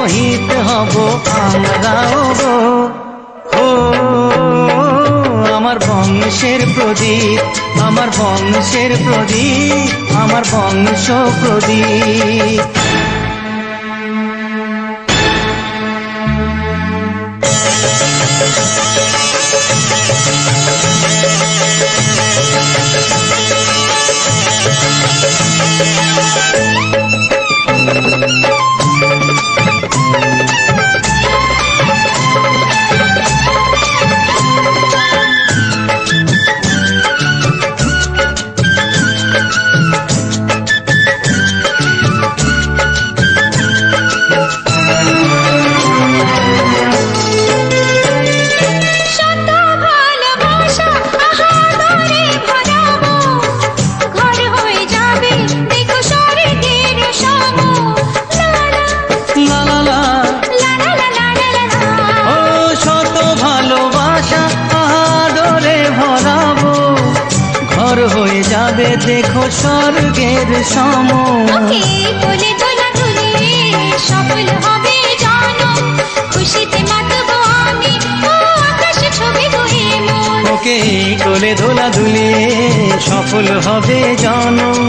মোহিত হব আমরাও গো। ও আমার বংশের প্রদীপ, আমার বংশের প্রদীপ, আমার বংশ প্রদীপ। হয়ে যাবে দেখো স্বর্গের সম। কোলে দোলা দুলে সফল হবে জনম, খুশিতে মাতবো আমি, ও আকাশে ছবি গো মন। ওকে কোলে দোলা দুলে সফল হবে জনম,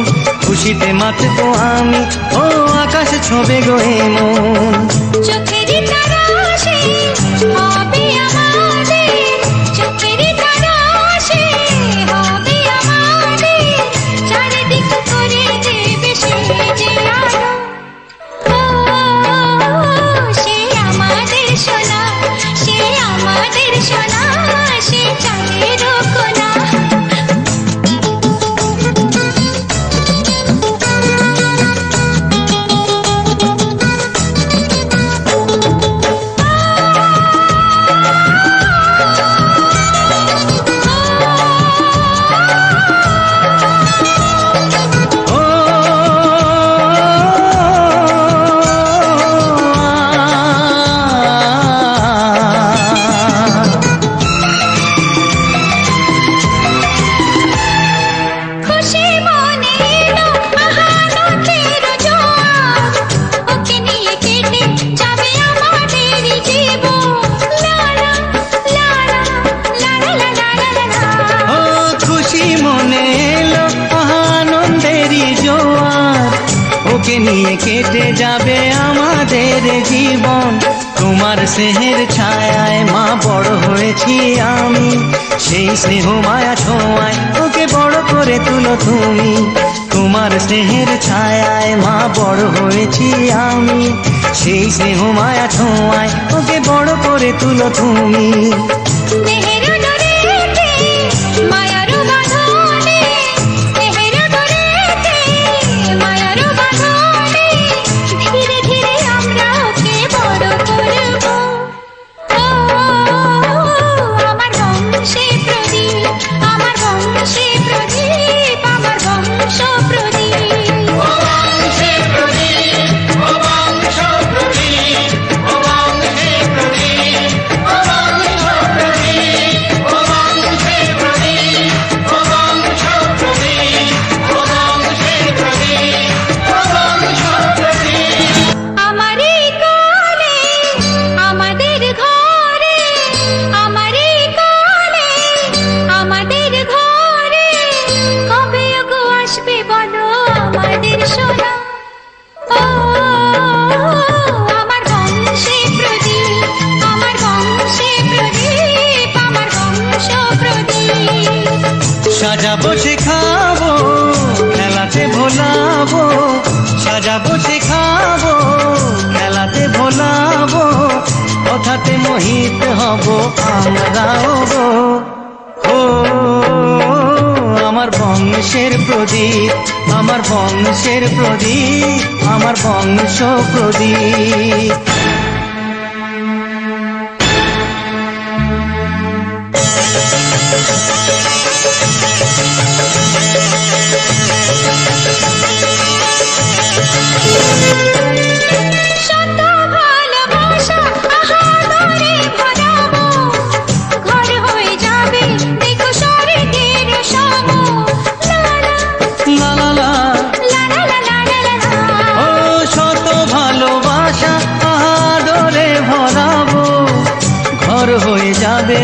খুশিতে মাতবো আমি, ও আকাশে ছবি গো মন। চোখেরই তারা আসে হবে আমাদের, চোখেরই তারা আসে হবে আমাদের, চারিদিক করে দেবে সে যে আলো। ও সে আমাদের সোনা, সে আমাদের সোনা, সে চাঁদের কোনা। নিয়ে কেটে যাবে আমাদের জীবন, তোমার স্নেহের ছায়ায় মা বড় হয়েছি আমি, সেই স্নেহ মায়া ছোঁয়ায় ওকে বড় করে তুলো তুমি। তোমার স্নেহের ছায়ায় মা বড় হয়েছি আমি, সেই স্নেহ মায়া ছোঁয়ায় ওকে বড় করে তুলো তুমি। সাজাবো শেখাবো খেলাতে ভোলাবো, সাজাবো শেখাবো খেলাতে ভোলাবো, কথাতে মোহিত হব আমরাও গো। ও আমার বংশের প্রদীপ, আমার বংশের প্রদীপ, আমার বংশ প্রদীপ। হয়ে যাবে।